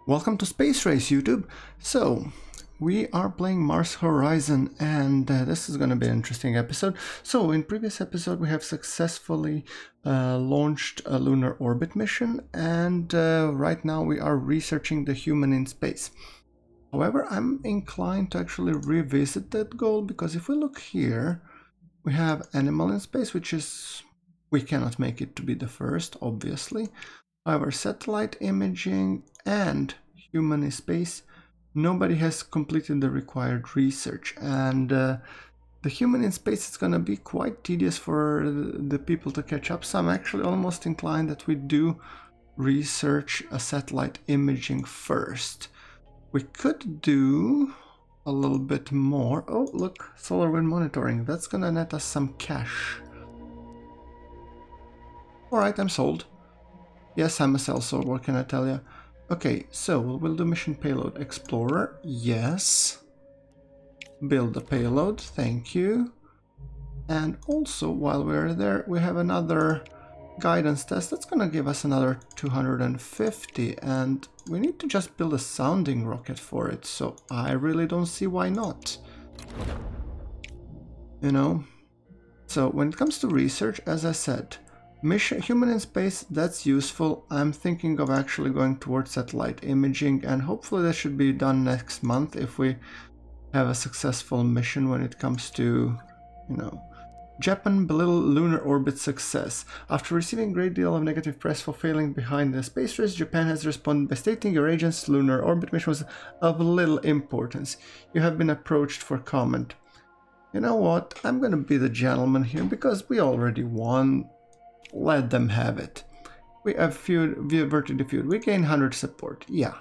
Welcome to Space Race YouTube. So we are playing Mars Horizon, and this is going to be an interesting episode. So in previous episode we have successfully launched a lunar orbit mission, and right now we are researching the human in space. However, I'm inclined to actually revisit that goal, because if we look here, we have animal in space, which is, we cannot make it to be the first, obviously. However, satellite imaging and human in space, nobody has completed the required research, and the human in space is going to be quite tedious for the people to catch up. So I'm actually almost inclined that we do research a satellite imaging first. We could do a little bit more. Oh, look, solar wind monitoring. That's gonna net us some cash. Alright, I'm sold. Yes, I'm a sellsword, what can I tell you? Okay, so we'll do mission payload. Explorer, yes. Build the payload, thank you. And also, while we're there, we have another guidance test. That's gonna give us another 250, and we need to just build a sounding rocket for it, so I really don't see why not. You know? So when it comes to research, as I said, mission human in space, that's useful. I'm thinking of actually going towards satellite imaging, and hopefully that should be done next month if we have a successful mission when it comes to, you know, Japan belittle lunar orbit success. After receiving a great deal of negative press for failing behind the space race, Japan has responded by stating your agent's lunar orbit mission was of little importance. You have been approached for comment. You know what? I'm gonna be the gentleman here because we already won. Let them have it. We averted the feud. We gain 100 support. Yeah.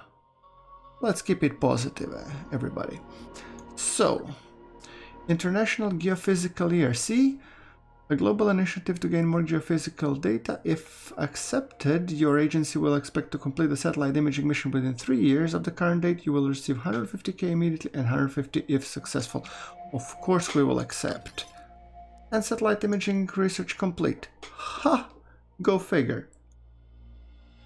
Let's keep it positive, everybody. So, International Geophysical Year. See? A global initiative to gain more geophysical data. If accepted, your agency will expect to complete the satellite imaging mission within 3 years of the current date. You will receive 150k immediately and 150 if successful. Of course we will accept. And satellite imaging research complete. Ha! Go figure.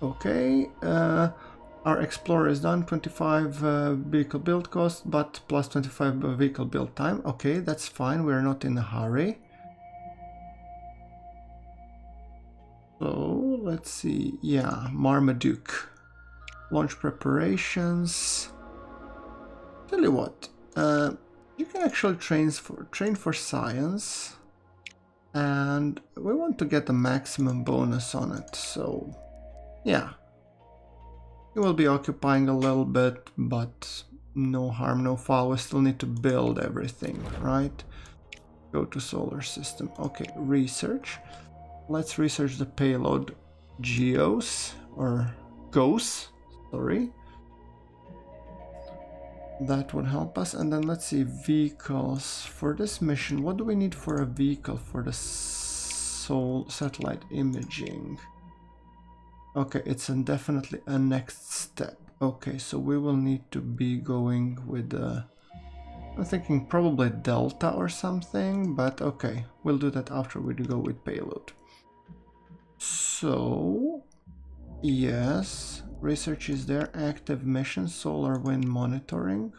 Okay, our Explorer is done. 25 vehicle build cost, but plus 25 vehicle build time. Okay, that's fine. We're not in a hurry. So let's see. Yeah, Marmaduke. Launch preparations. Tell you what, you can actually train for science, and we want to get the maximum bonus on it. So yeah. You will be occupying a little bit, but no harm, no foul. We still need to build everything, right? Go to solar system. Okay, research. Let's research the payload GOS, sorry. That would help us. And then let's see, vehicles. For this mission, what do we need for a vehicle for the satellite imaging? Okay, it's definitely a next step. Okay, so we will need to be going with I'm thinking probably Delta or something, but okay, we'll do that after we go with payload. So, yes, research is there, active mission, solar wind monitoring.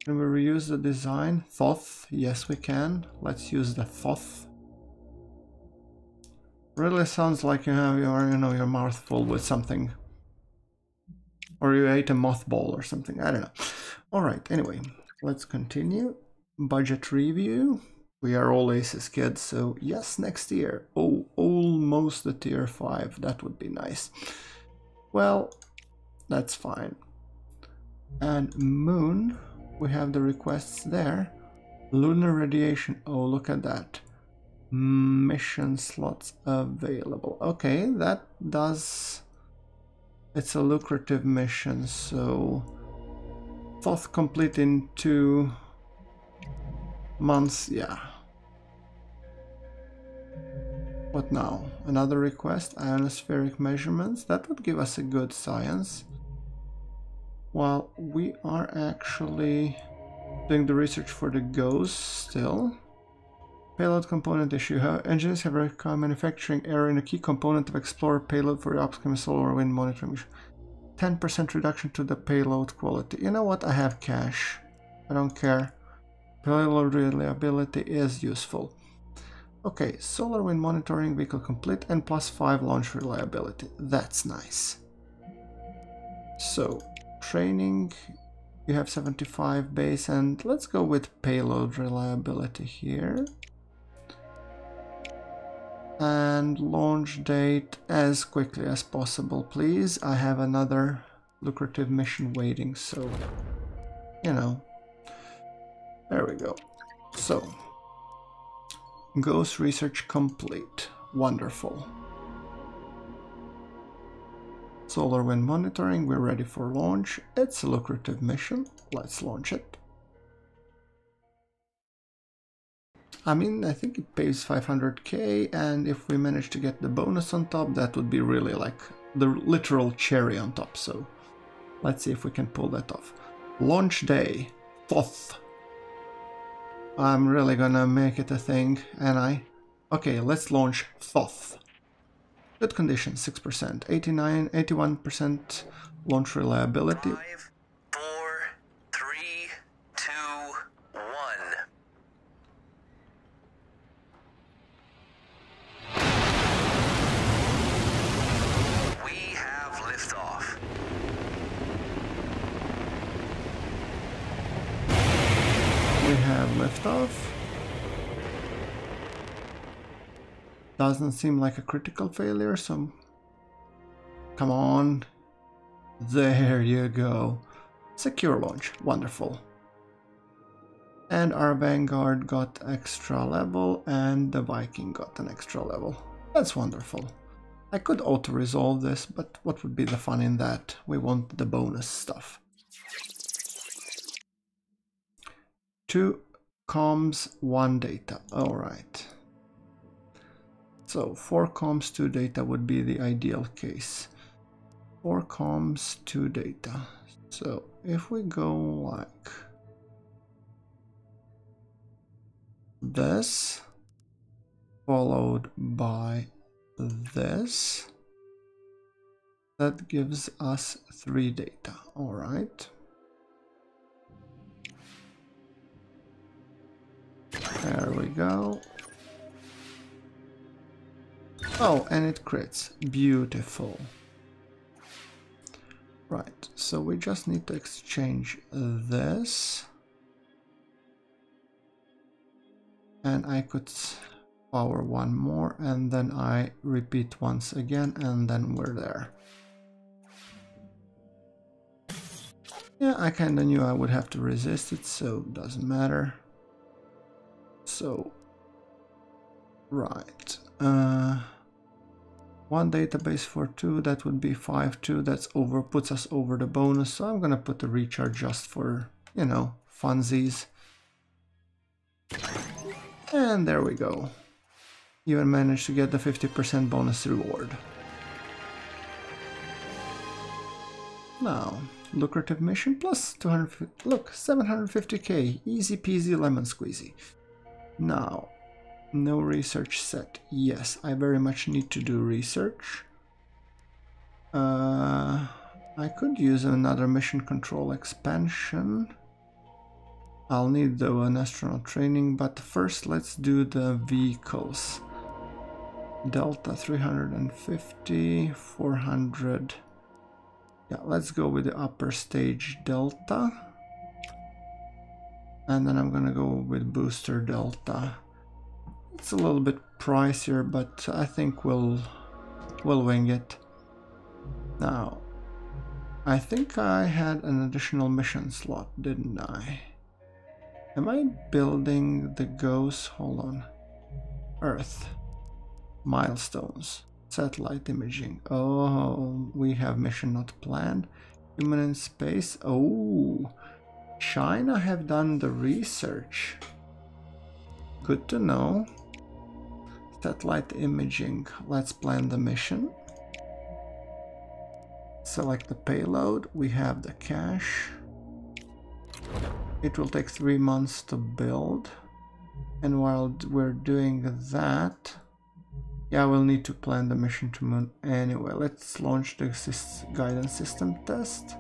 Can we reuse the design? Thoth, yes we can. Let's use the Thoth. Really sounds like you have your mouth full with something. Or you ate a mothball or something, I don't know. Alright, anyway, let's continue. Budget review. We are all aces, kids, so yes, next year. Oh, almost the tier 5, that would be nice. Well, that's fine. And moon, we have the requests there. Lunar radiation, oh look at that. Mission slots available. Okay, that does... It's a lucrative mission, so... Thoth complete in 2 months, yeah. What now? Another request? Ionospheric measurements? That would give us a good science. While we are actually doing the research for the GOES still. Payload component issue. Engineers have recovered manufacturing error in a key component of Explorer payload for the upcoming solar wind monitoring mission. 10% reduction to the payload quality. You know what? I have cash. I don't care. Payload reliability is useful. Okay, solar wind monitoring, vehicle complete, and +5 launch reliability. That's nice. So, training, you have 75 base, and let's go with payload reliability here. And launch date as quickly as possible, please. I have another lucrative mission waiting, so, you know. There we go. So, ghost research complete. Wonderful. Solar wind monitoring, we're ready for launch. It's a lucrative mission. Let's launch it. I mean, I think it pays 500k, and if we manage to get the bonus on top, that would be really like the literal cherry on top. So let's see if we can pull that off. Launch day, 4th. I'm really gonna make it a thing, and okay, let's launch 4th. Good condition, 6%, 81% launch reliability. 5, 4, 3, 2, 1. We have liftoff. We have liftoff. Doesn't seem like a critical failure, so come on. There you go. Secure launch. Wonderful. And our Vanguard got extra level, and the Viking got an extra level. That's wonderful. I could auto-resolve this, but what would be the fun in that? We want the bonus stuff. 2 comms, 1 data. Alright. So 4 comms, 2 data would be the ideal case. 4 comms, 2 data. So if we go like this, followed by this, that gives us 3 data. All right. There we go. Oh, and it crits. Beautiful. Right, so we just need to exchange this. And I could power 1 more, and then I repeat once again, and then we're there. Yeah, I kinda knew I would have to resist it, so it doesn't matter. So, right. 1 database for 2, that would be 5-2, that's puts us over the bonus, so I'm gonna put the recharge just for, you know, funsies. And there we go. Even managed to get the 50% bonus reward. Now, lucrative mission plus 250, look, 750k, easy peasy lemon squeezy. Now, no research set. Yes, I very much need to do research. I could use another mission control expansion. I'll need though an astronaut training, but first let's do the vehicles. Delta 350, 400. Yeah, let's go with the upper stage Delta. And then I'm gonna go with booster Delta. It's a little bit pricier, but I think we'll wing it. Now, I think I had an additional mission slot, didn't I? Am I building the ghost? Hold on. Earth. Milestones. Satellite imaging. Oh, we have mission not planned. Human in space. Oh, China have done the research. Good to know. Satellite imaging. Let's plan the mission. Select the payload. We have the cache. It will take 3 months to build. And while we're doing that, Yeah, we'll need to plan the mission to Moon anyway. Let's launch the guidance system test.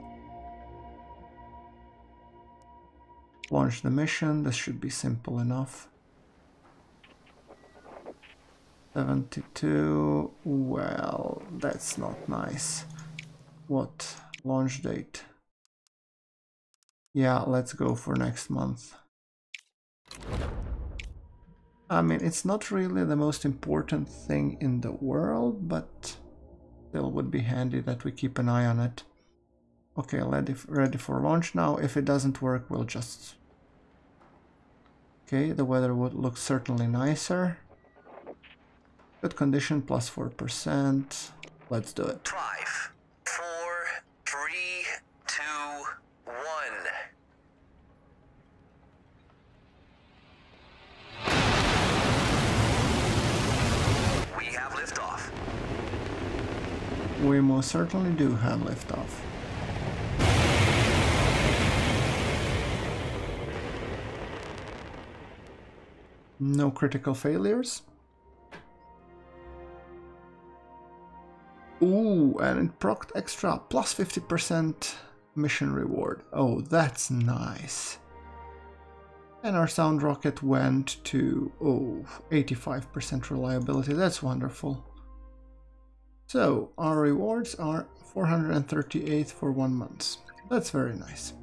Launch the mission. This should be simple enough. 72. Well, that's not nice. What? Launch date? Yeah, let's go for next month. I mean, it's not really the most important thing in the world, but still would be handy that we keep an eye on it. Okay, ready for launch now. If it doesn't work, we'll just... Okay, the weather would look certainly nicer. Good condition, plus 4%. Let's do it. 5, 4, 3, 2, 1. We have liftoff. We most certainly do have liftoff. No critical failures. Ooh, and it procced extra plus 50% mission reward. Oh, that's nice. And our sound rocket went to 85% reliability. That's wonderful. So our rewards are 438 for 1 month. That's very nice.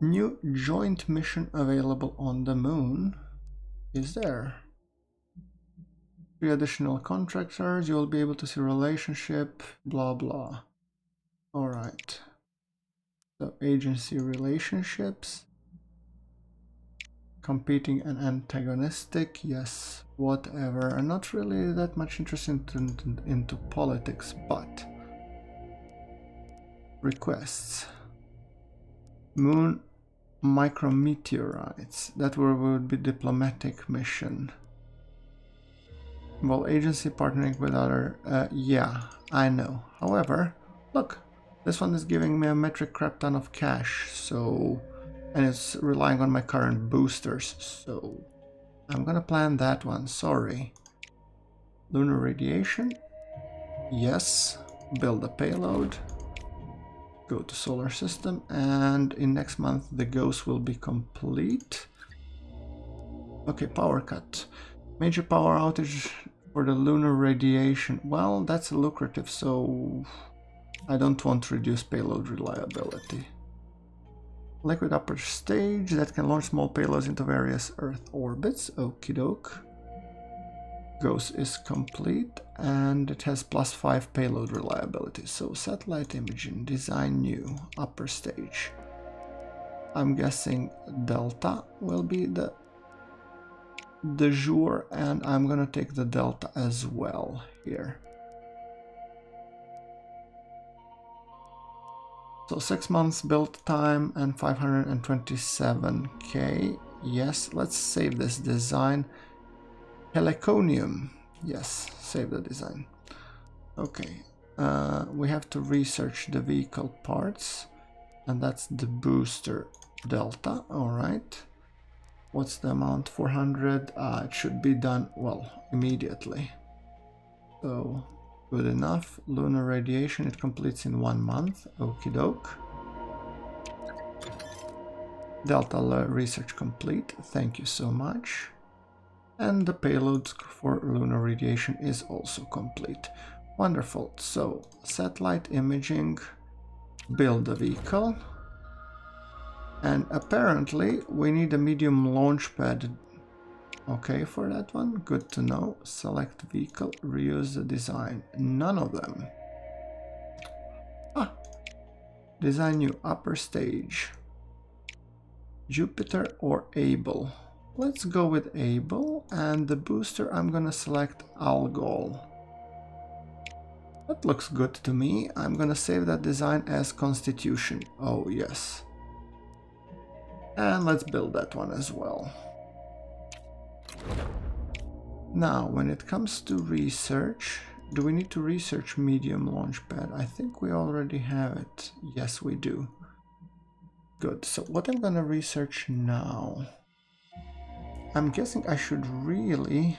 New joint mission available on the Moon is there. 3 additional contractors, you'll be able to see relationship, blah blah. Alright. So agency relationships. Competing and antagonistic, yes, whatever. I'm not really that much interested into politics, but... Requests. Moon micrometeorites. That would be diplomatic mission. Well, agency partnering with other... yeah, I know. However, look, this one is giving me a metric crap ton of cash, so... And it's relying on my current boosters, so... I'm gonna plan that one, sorry. Lunar radiation? Yes. Build a payload. Go to solar system, and in next month the ghost will be complete. Okay, power cut. Major power outage for the lunar radiation. Well, that's lucrative, so I don't want to reduce payload reliability. Liquid upper stage that can launch small payloads into various Earth orbits. Okie doke. Ghost is complete, and it has plus 5 payload reliability. So satellite imaging, design new, upper stage. I'm guessing Delta will be the jour, and I'm gonna take the Delta as well here. So 6 months build time and 527k. Yes, let's save this design. Heliconium. Yes, save the design. Okay, we have to research the vehicle parts, and that's the booster Delta. All right. What's the amount? 400. It should be done, well, immediately. So, good enough. Lunar radiation, it completes in 1 month. Okie doke. Delta research complete. Thank you so much. And the payload for lunar radiation is also complete. Wonderful. So, satellite imaging, build a vehicle. And apparently we need a medium launch pad. Okay, for that one, good to know. Select vehicle, reuse the design. None of them. Design new, upper stage. Jupiter or Able. Let's go with Able, and the booster I'm gonna select Algol. That looks good to me. I'm gonna save that design as Constitution. Oh yes. And let's build that one as well. Now, when it comes to research, do we need to research medium launch pad? I think we already have it. Yes, we do. Good. So what I'm gonna research now? I'm guessing I should really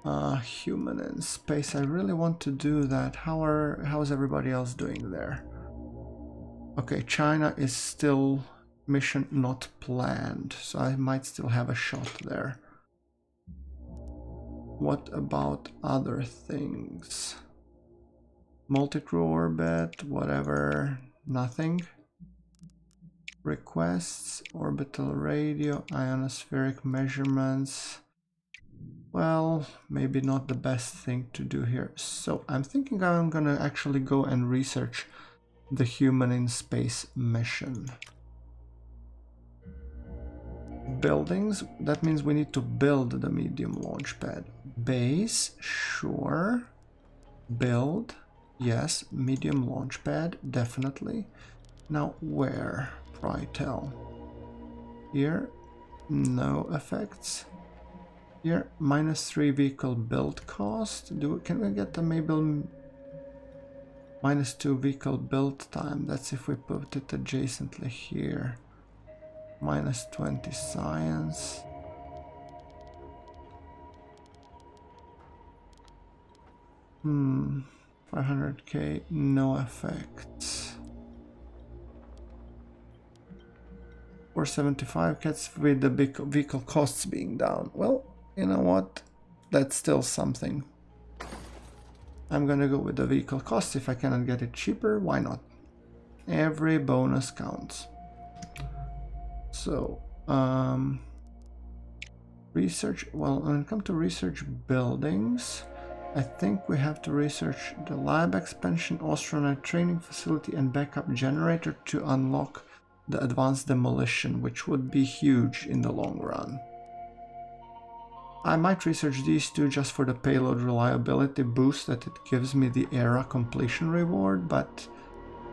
Human in space. I really want to do that. How's everybody else doing there? Okay, China is still mission not planned, so I might still have a shot there. What about other things? Multi-crew orbit, whatever, nothing. Requests, orbital radio, ionospheric measurements. Well, maybe not the best thing to do here. So I'm thinking I'm gonna actually go and research the human in space mission. Buildings, that means we need to build the medium launch pad. Base, sure. Build, yes. Medium launch pad, definitely. Now where? Pry tell. Here, no effects. Here, -3 vehicle build cost. Can we get the maybe -2 vehicle build time? That's if we put it adjacently here. -20 science. Hmm, 500k, no effects. 475 gets with the big vehicle costs being down. Well, you know what? That's still something. I'm gonna go with the vehicle cost. If I cannot get it cheaper, why not? Every bonus counts. So, research, well, when it comes to research buildings, I think we have to research the lab expansion, astronaut training facility, and backup generator to unlock the advanced demolition, which would be huge in the long run. I might research these two just for the payload reliability boost that it gives me the era completion reward, but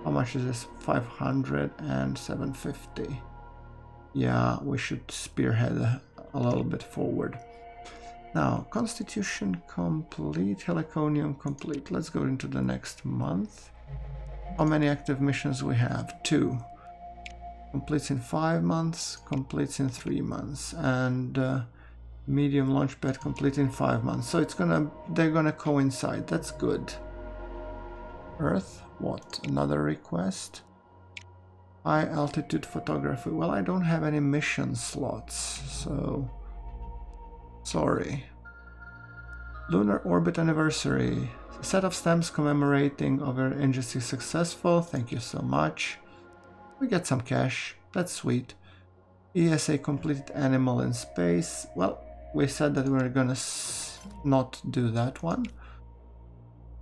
how much is this? 500 and 750. Yeah, we should spearhead a little bit forward. Now, Constitution complete, Heliconium complete. Let's go into the next month. How many active missions we have? 2. Completes in 5 months, completes in 3 months, and medium launch pad complete in 5 months. So they're gonna coincide. That's good. Earth, what? Another request? High altitude photography. Well, I don't have any mission slots, so sorry. Lunar orbit anniversary. Set of stamps commemorating our agency successful. Thank you so much. We get some cash. That's sweet. ESA completed animal in space. Well, we said that we were gonna not do that one.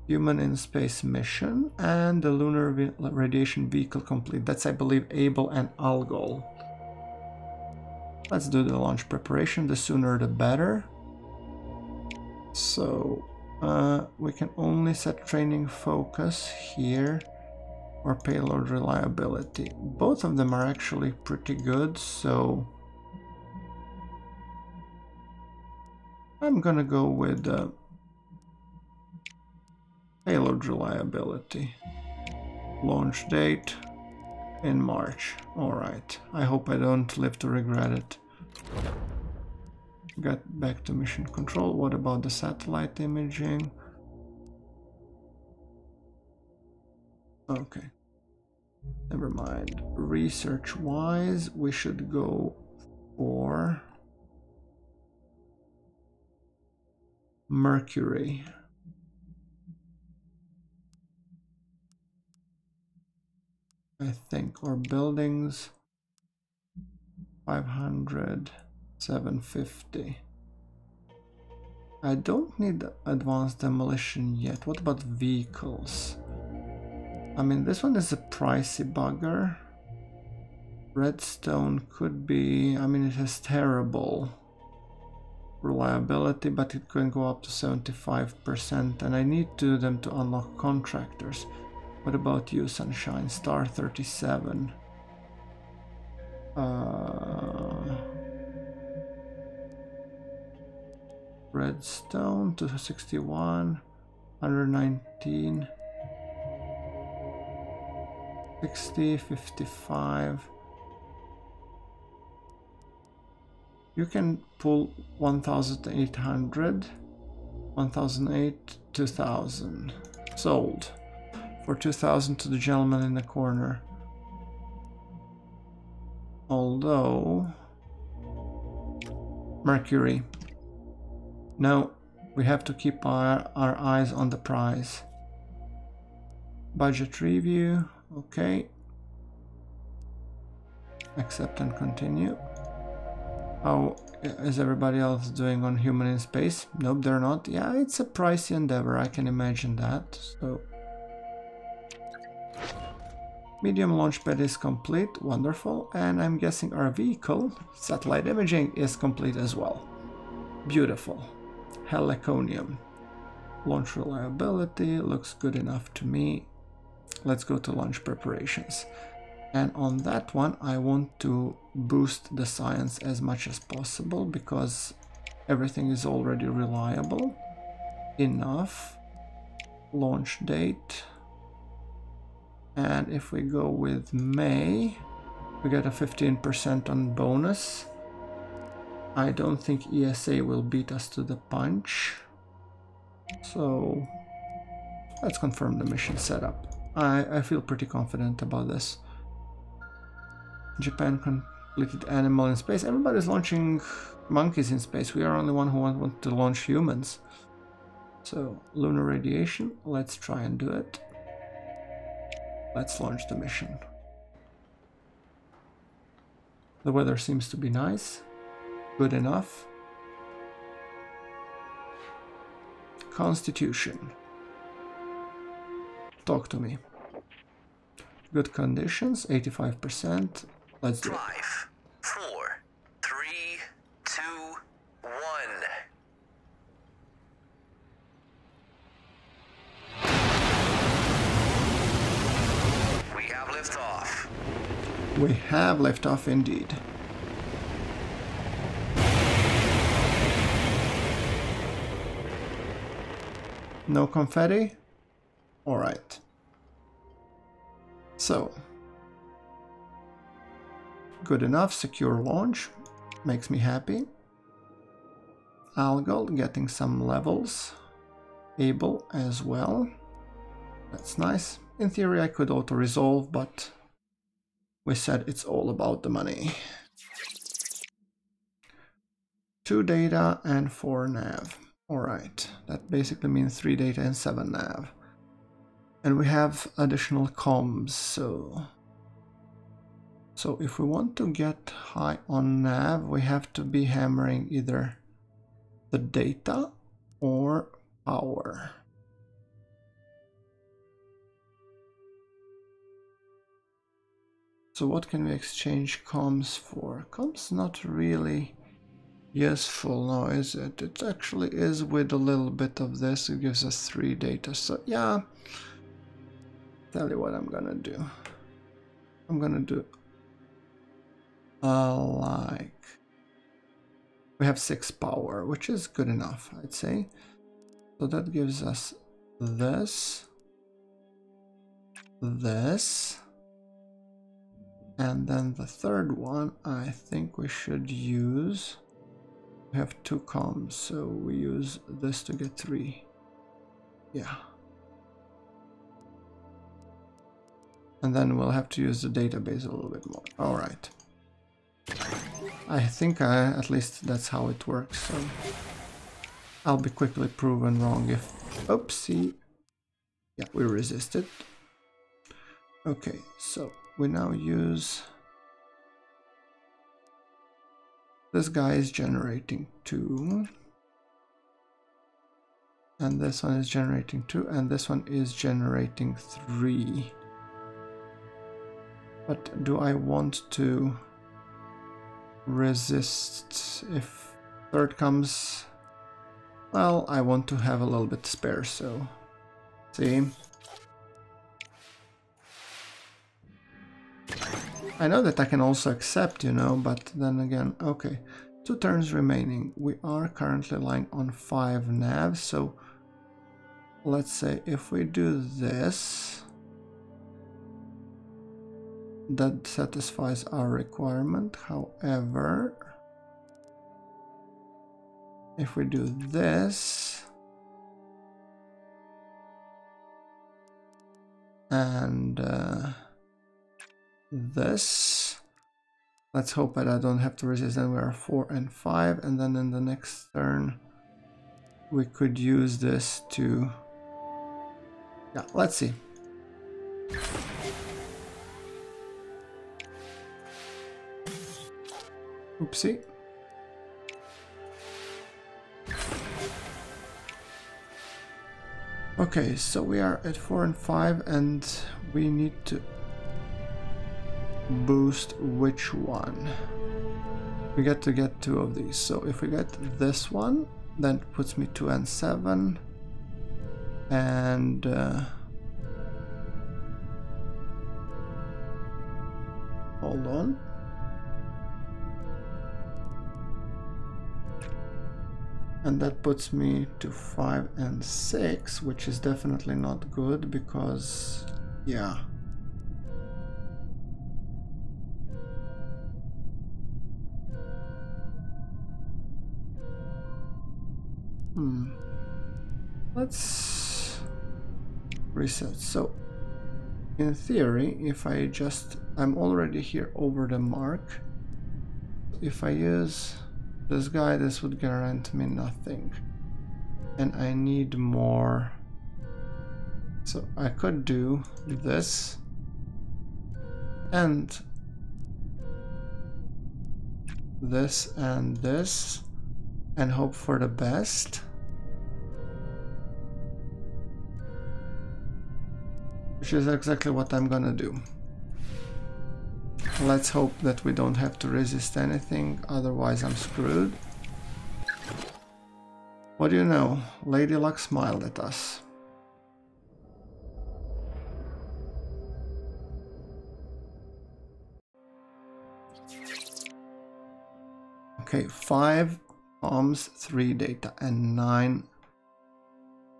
Human in space mission and the lunar radiation vehicle complete. That's, I believe, Able and Algol. Let's do the launch preparation. The sooner the better. So we can only set training focus here or payload reliability. Both of them are actually pretty good, so I'm gonna go with payload reliability. Launch date in March. Alright, I hope I don't live to regret it. Get back to mission control. What about the satellite imaging? Okay, never mind. Research wise, we should go for Mercury. I think, or buildings, 500, 750. I don't need advanced demolition yet. What about vehicles? I mean, this one is a pricey bugger. Redstone could be, I mean, it has terrible reliability, but it can go up to 75%, and I need them to unlock contractors. What about you, Sunshine? Star 37. Redstone 261, 119, 60, 55. You can pull 1800. 1008, 2000. Sold. For 2000 to the gentleman in the corner. Although... Mercury. No, we have to keep our eyes on the prize. Budget review. Okay. Accept and continue. How is everybody else doing on Human in Space? Nope, they're not. Yeah, it's a pricey endeavor, I can imagine that. So, medium launchpad is complete, wonderful, and I'm guessing our vehicle, satellite imaging, is complete as well. Beautiful. Heliconium. Launch reliability looks good enough to me. Let's go to launch preparations. And on that one, I want to boost the science as much as possible because everything is already reliable enough. Launch date. And if we go with May, we get a 15% on bonus. I don't think ESA will beat us to the punch. So let's confirm the mission setup. I feel pretty confident about this. Japan completed animal in space. Everybody's launching monkeys in space. We are only one who want to launch humans. So lunar radiation, let's try and do it. Let's launch the mission. The weather seems to be nice. Good enough. Constitution. Talk to me. Good conditions, 85%. Let's do it. 5, 4, 3, 2, 1. We have liftoff. We have liftoff indeed. No confetti? Alright. So, good enough, secure launch, makes me happy. Algal getting some levels, able as well, that's nice. In theory I could auto-resolve, but we said it's all about the money. 2 data and 4 nav, alright, that basically means 3 data and 7 nav. And we have additional comms, so if we want to get high on nav, we have to be hammering either the data or power. So what can we exchange comms for? Comms not really useful now, is it? It actually is with a little bit of this. It gives us 3 data, so yeah. Tell you what I'm gonna do. I'm gonna do like we have 6 power, which is good enough, I'd say. So that gives us this, and then the third one I think we should use. We have 2 comms, so we use this to get 3. Yeah. And then we'll have to use the database a little bit more. Alright. I think at least that's how it works, so I'll be quickly proven wrong if... Oopsie! Yeah, we resisted. Okay, so we now use... This guy is generating 2. And this one is generating 2, and this one is generating 3. But do I want to resist if third comes? Well, I want to have a little bit spare, so see. I know that I can also accept, you know, but then again, okay. 2 turns remaining. We are currently lying on 5 nav, so let's say if we do this, that satisfies our requirement. However, if we do this, and this. Let's hope that I don't have to resist. Then we are 4 and 5, and then in the next turn we could use this to... Yeah, let's see. Oopsie. Okay, so we are at 4 and 5, and we need to boost which one? We get to get 2 of these. So if we get this one, then it puts me 2 and 7, and hold on. And that puts me to 5 and 6, which is definitely not good because, yeah. Let's reset. So, in theory, if I just... I'm already here over the mark. If I use this guy, this would guarantee me nothing. And I need more. So I could do this. And this and this. And hope for the best. Which is exactly what I'm gonna do. Let's hope that we don't have to resist anything, otherwise I'm screwed. What do you know? Lady Luck smiled at us. Okay, 5 comms 3 data and 9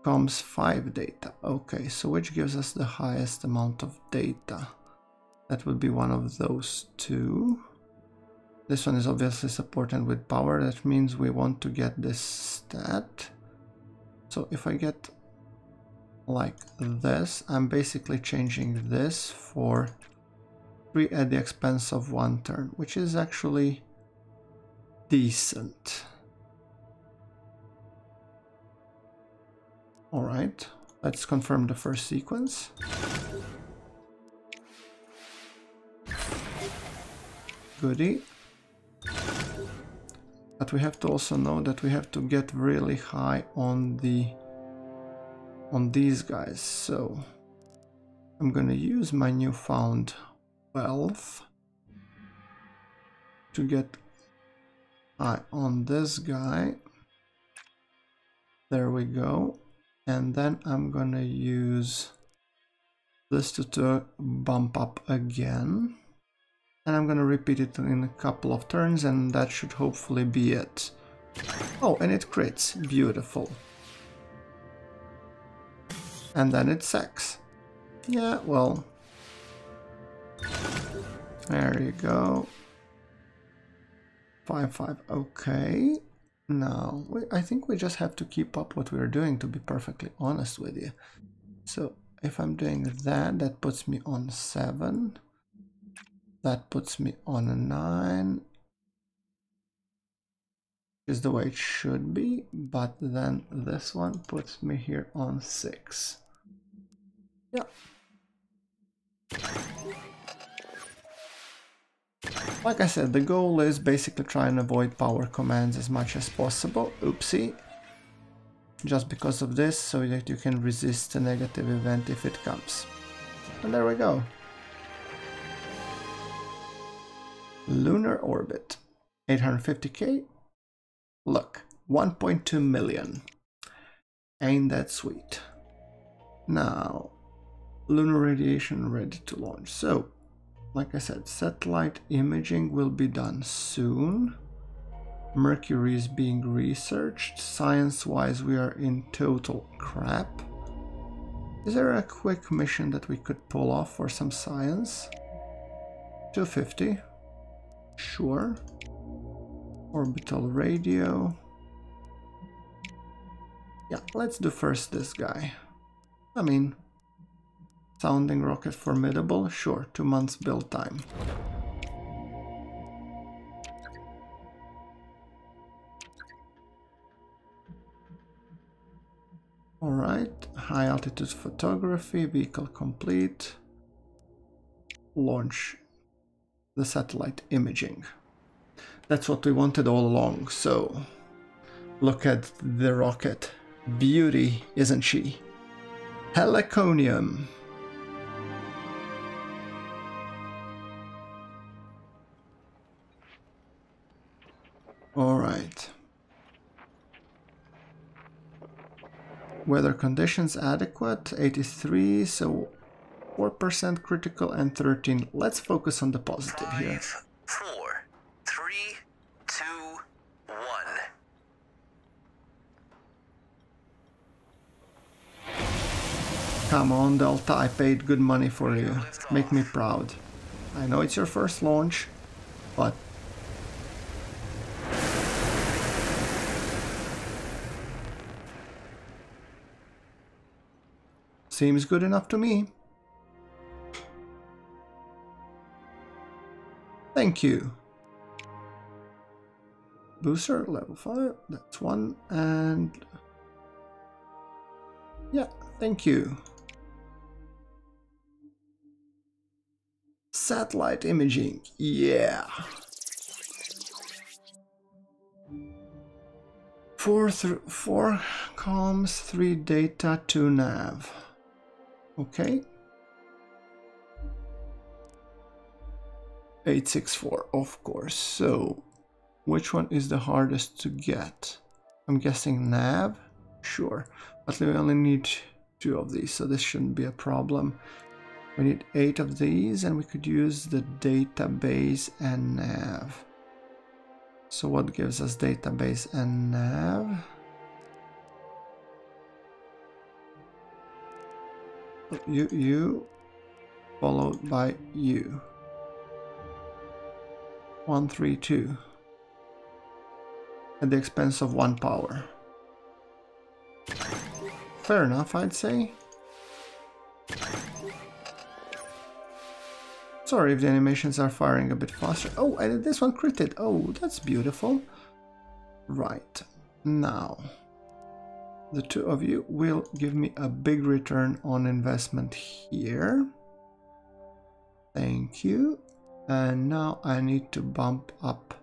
comms 5 data. Okay, so which gives us the highest amount of data? That would be one of those two. This one is obviously supported with power. That means we want to get this stat. So if I get like this, I'm basically changing this for 3 at the expense of 1 turn, which is actually decent. All right, let's confirm the first sequence. Goodie. But we have to also know that we have to get really high on these guys. So I'm gonna use my newfound wealth to get high on this guy. There we go. And then I'm gonna use this to bump up again. And I'm gonna repeat it in a couple of turns, and that should hopefully be it. Oh, and it crits. Beautiful. And then it sacks. Yeah, well. There you go. 5-5. Okay. Now, I think we just have to keep up what we're doing, to be perfectly honest with you. So, if I'm doing that, that puts me on 7. That puts me on a 9, is the way it should be, but then this one puts me here on 6. Yeah. Like I said, the goal is basically try and avoid power commands as much as possible. Oopsie. Just because of this, so that you can resist a negative event if it comes. And there we go. Lunar orbit, 850k. Look, 1.2 million. Ain't that sweet? Now, lunar radiation ready to launch. So, like I said, satellite imaging will be done soon. Mercury is being researched. Science-wise, we are in total crap. Is there a quick mission that we could pull off for some science? 250. Sure. Orbital radio. Yeah, let's do first this guy. I mean, Sounding rocket formidable? Sure, 2 months build time. Alright, high altitude photography, vehicle complete. Launch the satellite imaging. That's what we wanted all along, so look at the rocket. Beauty, isn't she? Heliconium. Alright. Weather conditions adequate, 83, so 4% critical and 13. Let's focus on the positive here. 5, 4, 3, 2, 1. Come on, Delta, I paid good money for you. Make me proud. I know it's your first launch, but seems good enough to me. Thank you. Booster level 5, that's 1, and yeah, thank you. Satellite imaging, yeah. 4 comms, 3 data, 2 nav. Okay. 864, of course. So, which one is the hardest to get? I'm guessing nav? Sure. But we only need 2 of these, so this shouldn't be a problem. We need 8 of these, and we could use the database and nav. So what gives us database and nav? You followed by you. 132 at the expense of 1 power. Fair enough, I'd say. Sorry if the animations are firing a bit faster. Oh, and this one critted. Oh, that's beautiful. Right, now the 2 of you will give me a big return on investment here. Thank you. And now I need to bump up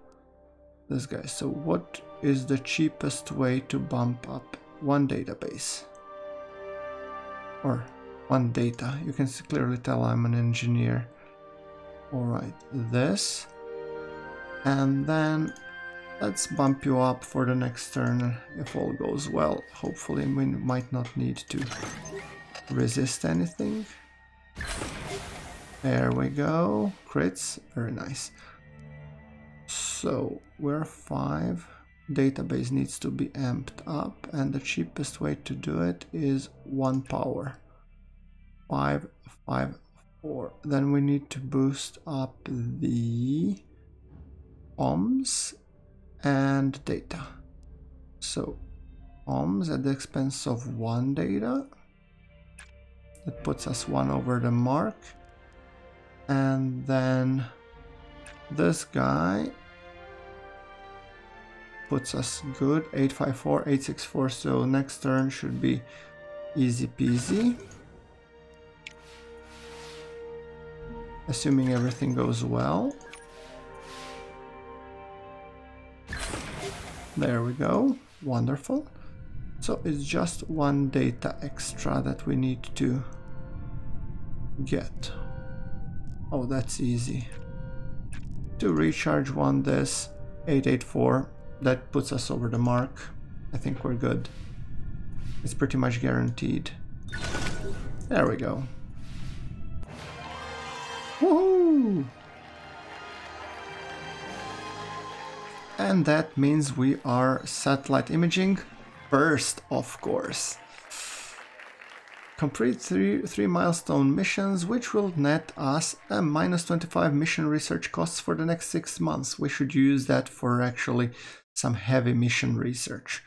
this guy. So what is the cheapest way to bump up 1 database? Or 1 data. You can clearly tell I'm an engineer. Alright, this. And then let's bump you up for the next turn if all goes well. Hopefully we might not need to resist anything. There we go. Crits, very nice. So we're 5. Database needs to be amped up, and the cheapest way to do it is 1 power. 5, 5, 4. Then we need to boost up the comms and data. So comms at the expense of 1 data. That puts us 1 over the mark. And then this guy puts us good. 854, 864. So next turn should be easy peasy. Assuming everything goes well. There we go. Wonderful. So it's just 1 data extra that we need to get. Oh, that's easy. To recharge 1 this, 884. That puts us over the mark. I think we're good. It's pretty much guaranteed. There we go. Woohoo! And that means we are satellite imaging first, of course. Complete three milestone missions, which will net us a -25 mission research costs for the next 6 months. We should use that for actually some heavy mission research.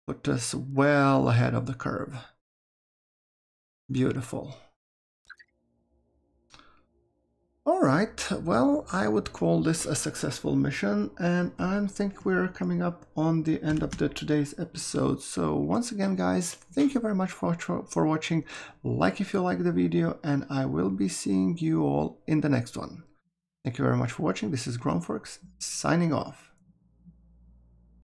Put us well ahead of the curve. Beautiful. Alright, well, I would call this a successful mission, and I think we're coming up on the end of today's episode. So once again, guys, thank you very much for watching. Like if you like the video, and I will be seeing you all in the next one. Thank you very much for watching. This is GrunfWorks signing off.